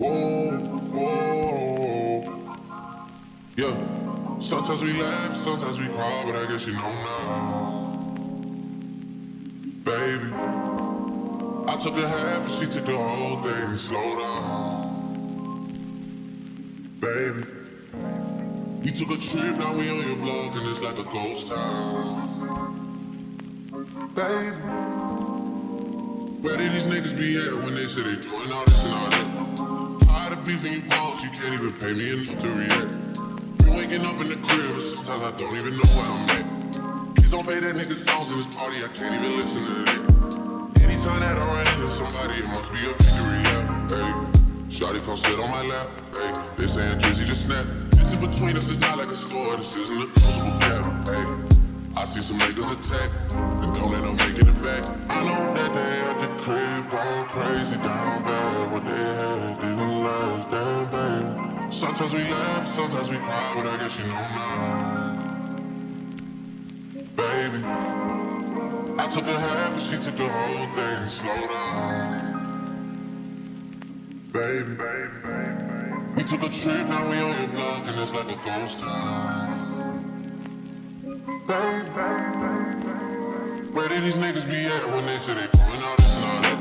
Whoa, whoa, yeah. Sometimes we laugh, sometimes we cry, but I guess you know now, baby. I took a half and she took the whole thing. Slow down, baby. You took a trip, now we on your block and it's like a ghost town, baby. Where did these niggas be at when they say they doing all this and all that? Tired of beefing you boss, you can't even pay me enough to react. You waking up in the crib, but sometimes I don't even know where I'm at. Please don't play that nigga songs in this party, I can't even listen to that. Anytime that I run into somebody, it must be a victory lap. Hey, shawty come sit on my lap. Hey, they saying Drizzy just snap. This is between us, it's not like a store, this isn't a closable gap. Hey, I see some niggas attack, and don't end up making it back. I know that they at the crib going crazy down bad. What they had didn't last, damn baby. Sometimes we laugh, sometimes we cry, but I guess you know now, baby. I took a half and she took the whole thing. Slow down, baby. We took a trip, now we on your block and it's like a ghost town, baby. Where did these niggas be at when they say they doing all this and all that?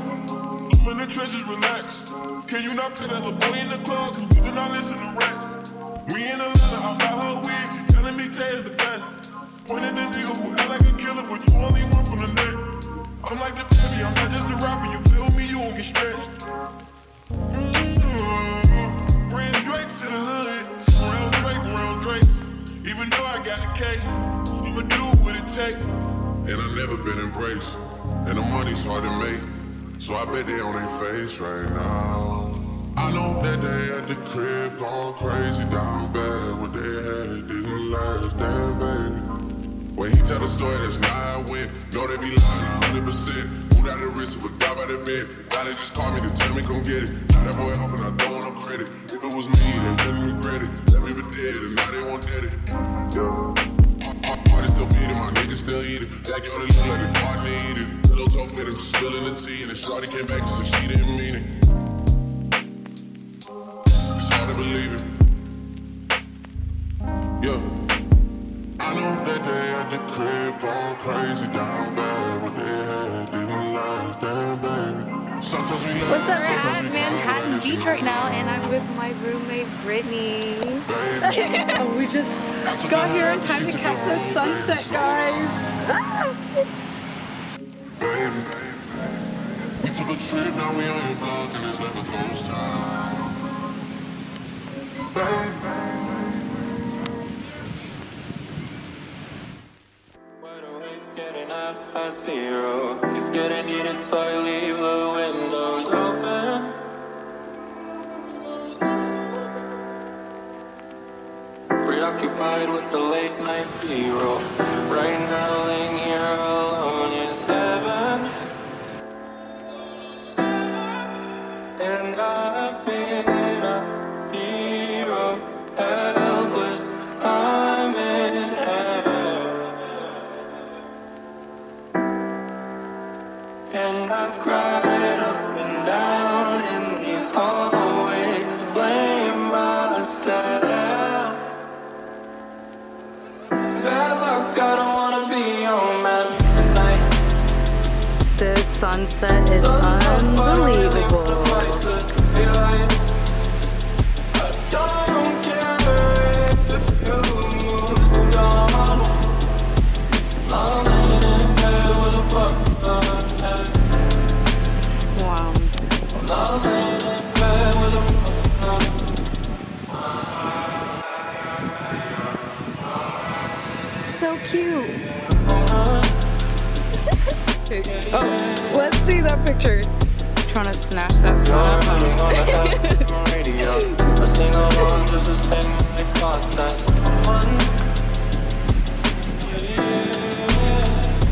I'm in the trenches, relax. Can you not put that little boy in the club? Cause we do not listen to rap. We in Atlanta, I buy her wig. She telling me Tay is the best. Pointed the nigga who act like a killer, but you only one from the neck. I'm like the baby, I'm not just a rapper. You play with me, you won't get stretched. Bring Drake to the hood. Round Drake. Even though I got a case, I'ma do what it take. And I never been embraced, and the money's hard to make, so I bet they on their face right now. I know that they at the crib going crazy down bad. What they had didn't last, damn baby. When he tell the story, that's not how it went. Know they be lying 100%. Moved out the wrist and forgot about the bed. Now they just call me to tell me come get it. Now that boy off and I don't want no credit. If it was me, they wouldn't regret it. That baby dead and now they won't get it. Yeah. Party still beating, my niggas still eating. That girl that look like the partner eating. Pillow talk with him, just spilling the tea. And the shorty came back and said she didn't mean it. It's hard to believe it. Yeah. I know that they at the crib going crazy down bad. What they had didn't last, damn baby. Sometimes we laugh, What's up, sometimes at we Manhattan cry, Beach right now, and I'm with my roommate Brittany. We just got here in time to catch the sunset, guys. Baby, we took a trip, now we on your block, and it's like a ghost town. Baby. Getting up past zero. It's getting heated, so I leave the windows open. Preoccupied with the late night B-roll. Right now, laying here alone is heaven. And I've been a hero, helpless. I'm in heaven. And I've cried up and down in these hallways, blame myself. Bad luck, I don't wanna be on that night. This sunset is unbelievable. I don't care if you moved on. I'm in bed with a fuck. Wow. I'm in bed with a So cute. Oh, let's see that picture. Trying to snatch that sun up. radio. I sing along just to sing my thoughts as one.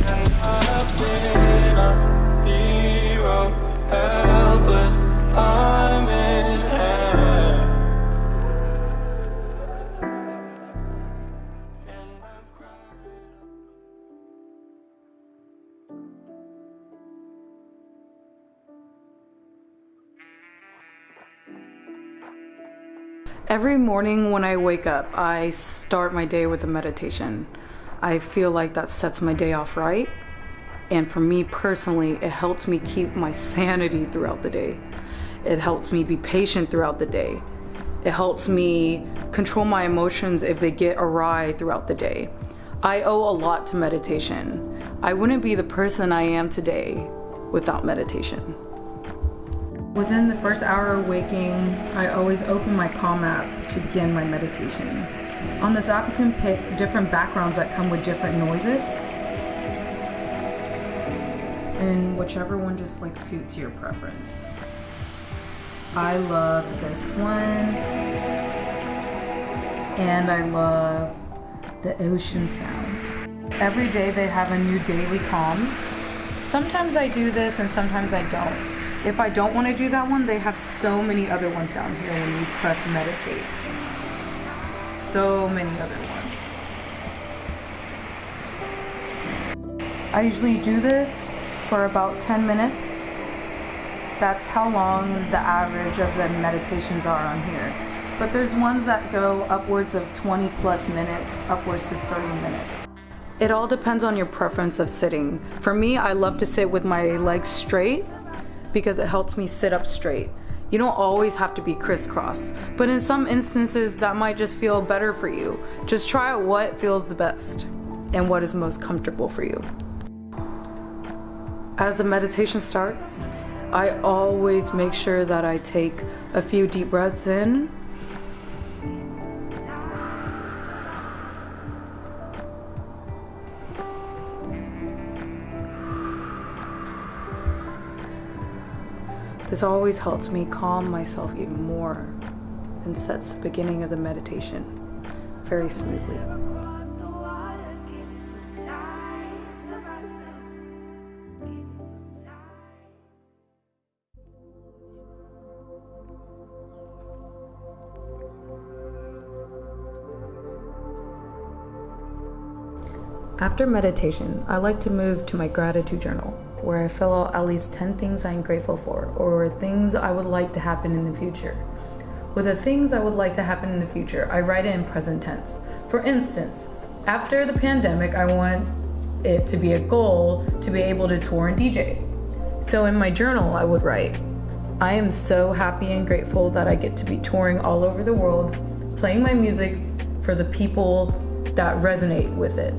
And I've been a hero, helpless. I'm in heaven. And I've cried. Every morning when I wake up, I start my day with a meditation. I feel like that sets my day off right. And for me personally, it helps me keep my sanity throughout the day. It helps me be patient throughout the day. It helps me control my emotions if they get awry throughout the day. I owe a lot to meditation. I wouldn't be the person I am today without meditation. Within the first hour of waking, I always open my Calm app to begin my meditation. On this app, you can pick different backgrounds that come with different noises, and whichever one just like suits your preference. I love this one, and I love the ocean sounds. Every day they have a new daily calm. Sometimes I do this and sometimes I don't. If I don't want to do that one, they have so many other ones down here when you press meditate. So many other ones. I usually do this for about 10 minutes. That's how long the average of the meditations are on here. But there's ones that go upwards of 20 plus minutes, upwards to 30 minutes. It all depends on your preference of sitting. For me, I love to sit with my legs straight because it helps me sit up straight. You don't always have to be crisscross, but in some instances that might just feel better for you. Just try out what feels the best and what is most comfortable for you. As the meditation starts, I always make sure that I take a few deep breaths in This always helps me calm myself even more and sets the beginning of the meditation very smoothly. After meditation, I like to move to my gratitude journal, where I fill out at least 10 things I'm grateful for, or things I would like to happen in the future. With the things I would like to happen in the future, I write it in present tense. For instance, after the pandemic, I want it to be a goal to be able to tour and DJ. So in my journal, I would write, I am so happy and grateful that I get to be touring all over the world, playing my music for the people that resonate with it.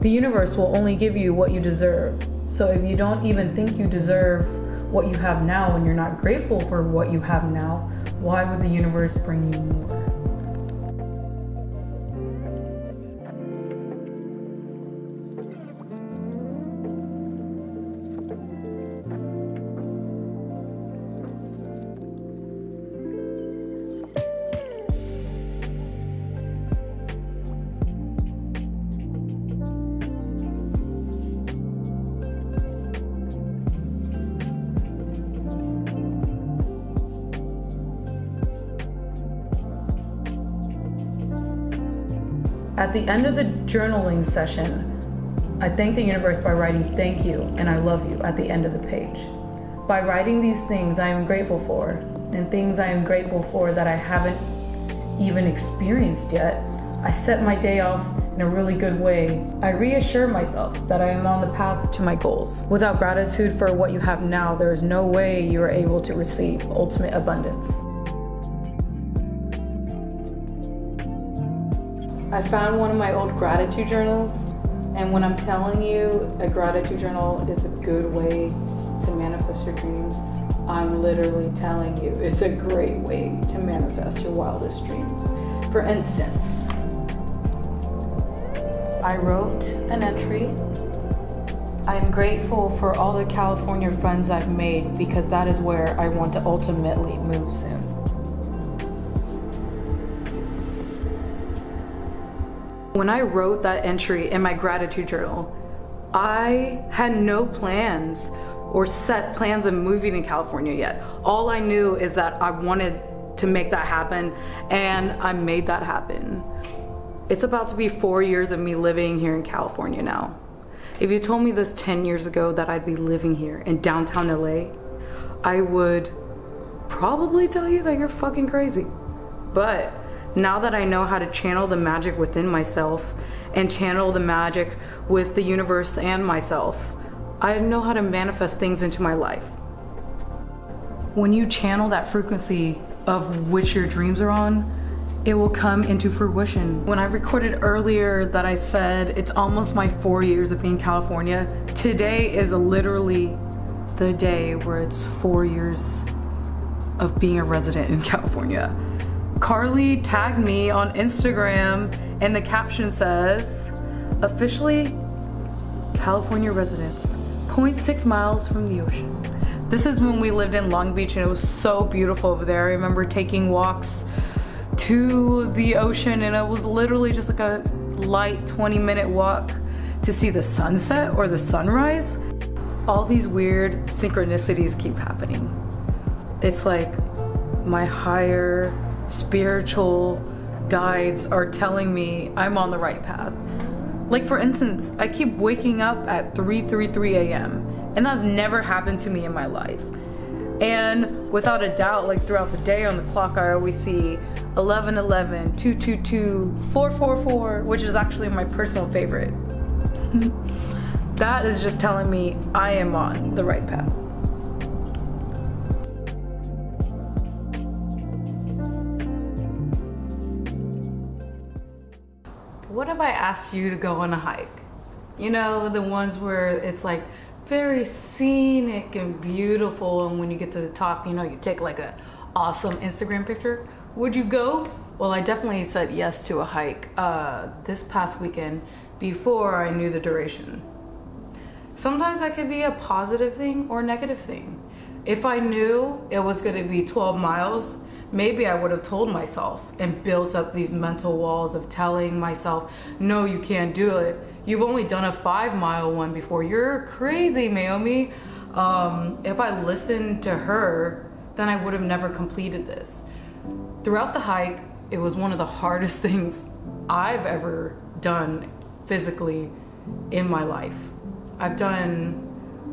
The universe will only give you what you deserve. So if you don't even think you deserve what you have now and you're not grateful for what you have now, why would the universe bring you more? At the end of the journaling session, I thank the universe by writing thank you and I love you at the end of the page. By writing these things I am grateful for and things I am grateful for that I haven't even experienced yet, I set my day off in a really good way. I reassure myself that I am on the path to my goals. Without gratitude for what you have now, there is no way you are able to receive ultimate abundance. I found one of my old gratitude journals, and when I'm telling you a gratitude journal is a good way to manifest your dreams, I'm literally telling you it's a great way to manifest your wildest dreams. For instance, I wrote an entry. I'm grateful for all the California friends I've made because that is where I want to ultimately move soon. When I wrote that entry in my gratitude journal, I had no plans or set plans of moving to California yet. All I knew is that I wanted to make that happen, and I made that happen. It's about to be 4 years of me living here in California now. If you told me this 10 years ago that I'd be living here in downtown LA, I would probably tell you that you're fucking crazy. But now that I know how to channel the magic within myself and channel the magic with the universe and myself, I know how to manifest things into my life. When you channel that frequency of which your dreams are on, it will come into fruition. When I recorded earlier that I said it's almost my 4 years of being in California, today is literally the day where it's 4 years of being a resident in California. Carly tagged me on Instagram and the caption says, officially California residents, 0.6 miles from the ocean. This is when we lived in Long Beach and it was so beautiful over there. I remember taking walks to the ocean and it was literally just like a light 20-minute walk to see the sunset or the sunrise. All these weird synchronicities keep happening. It's like my higher spiritual guides are telling me I'm on the right path. Like for instance, I keep waking up at 3:33 a.m. and that's never happened to me in my life. And without a doubt, like throughout the day on the clock, I always see 11:11, 2:22, 4:44, which is actually my personal favorite. That is just telling me I am on the right path. What if I asked you to go on a hike? You know, the ones where it's like very scenic and beautiful, and when you get to the top, you know, you take like a awesome Instagram picture. Would you go? Well, I definitely said yes to a hike this past weekend before I knew the duration. Sometimes that could be a positive thing or negative thing. If I knew it was gonna be 12 miles, maybe I would have told myself and built up these mental walls of telling myself, no, you can't do it. You've only done a 5-mile one before. You're crazy, Maomi. If I listened to her, then I would have never completed this. Throughout the hike, it was one of the hardest things I've ever done physically in my life. I've done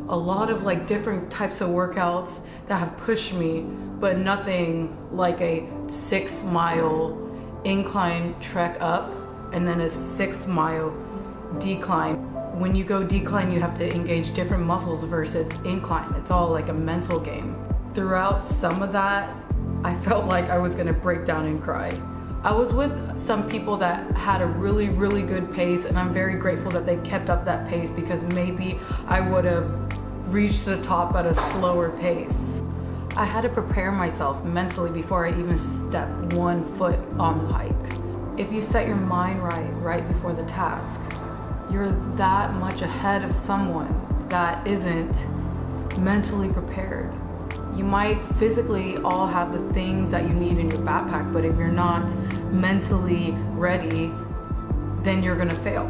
a lot of like different types of workouts that have pushed me, but nothing like a 6-mile incline trek up and then a 6-mile decline. When you go decline, you have to engage different muscles versus incline. It's all like a mental game. Throughout some of that, I felt like I was gonna break down and cry. I was with some people that had a really, really good pace, and I'm very grateful that they kept up that pace because maybe I would have reached the top at a slower pace. I had to prepare myself mentally before I even stepped 1 foot on the hike. If you set your mind right before the task, you're that much ahead of someone that isn't mentally prepared. You might physically all have the things that you need in your backpack, but if you're not mentally ready, then you're gonna fail.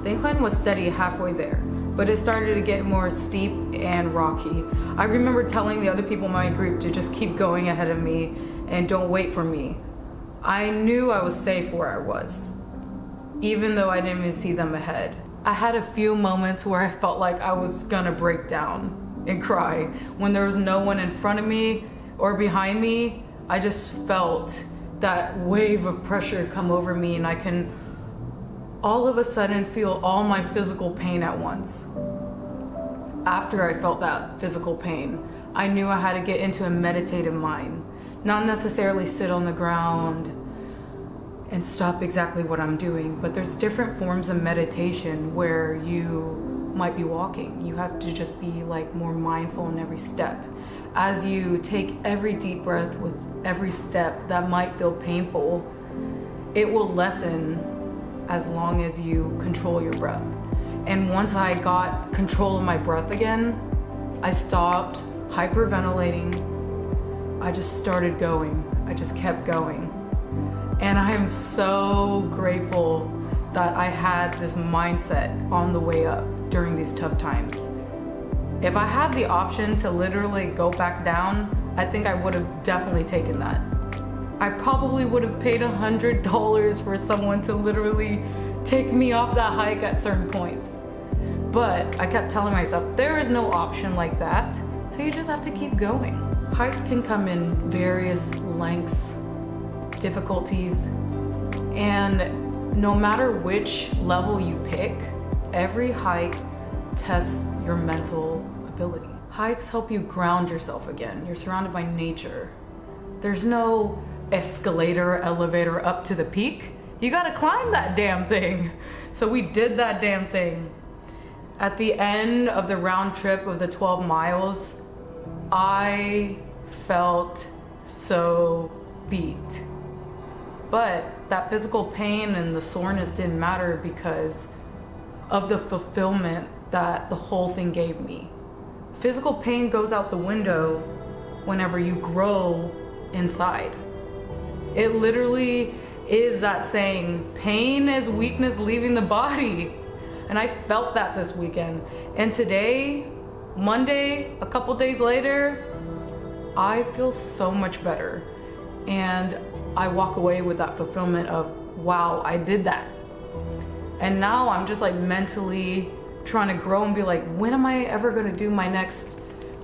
The incline was steady halfway there, but it started to get more steep and rocky. I remember telling the other people in my group to just keep going ahead of me and don't wait for me. I knew I was safe where I was, even though I didn't even see them ahead. I had a few moments where I felt like I was gonna break down and cry. When there was no one in front of me or behind me, I just felt that wave of pressure come over me, and I can all of a sudden feel all my physical pain at once. After I felt that physical pain, I knew I had to get into a meditative mind, not necessarily sit on the ground and stop exactly what I'm doing, but there's different forms of meditation where you might be walking. You have to just be like more mindful in every step. As you take every deep breath with every step that might feel painful, it will lessen as long as you control your breath. And once I got control of my breath again, I stopped hyperventilating. I just started going. I just kept going. And I am so grateful that I had this mindset on the way up during these tough times. If I had the option to literally go back down, I think I would have definitely taken that. I probably would have paid $100 for someone to literally take me off that hike at certain points. But I kept telling myself, there is no option like that, so you just have to keep going. Hikes can come in various lengths, difficulties, and no matter which level you pick, every hike tests your mental ability. Hikes help you ground yourself again. You're surrounded by nature. There's no escalator, elevator up to the peak. You gotta climb that damn thing. So we did that damn thing. At the end of the round trip of the 12 miles, I felt so beat. But that physical pain and the soreness didn't matter because of the fulfillment that the whole thing gave me. Physical pain goes out the window whenever you grow inside. It literally is that saying, pain is weakness leaving the body. And I felt that this weekend. And today, Monday, a couple days later, I feel so much better. And I walk away with that fulfillment of, wow, I did that. And now I'm just like mentally trying to grow and be like, when am I ever gonna do my next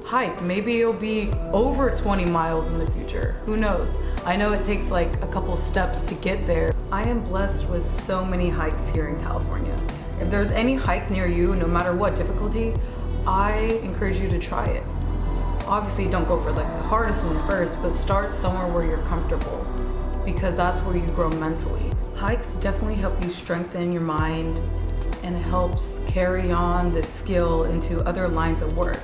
hike? Maybe it'll be over 20 miles in the future. Who knows? I know it takes like a couple steps to get there. I am blessed with so many hikes here in California. If there's any hikes near you, no matter what difficulty, I encourage you to try it. Obviously, don't go for like the hardest one first, but start somewhere where you're comfortable because that's where you grow mentally. Hikes definitely help you strengthen your mind and it helps carry on this skill into other lines of work.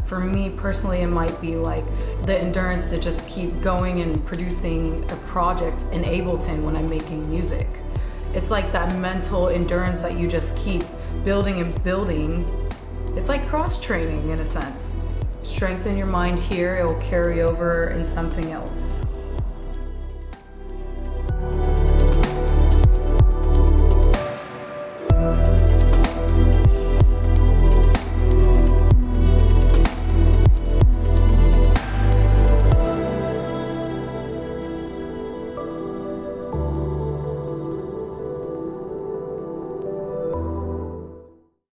For me personally, it might be like the endurance to just keep going and producing a project in Ableton when I'm making music. It's like that mental endurance that you just keep building and building. It's like cross training in a sense. Strengthen your mind here, it will carry over in something else.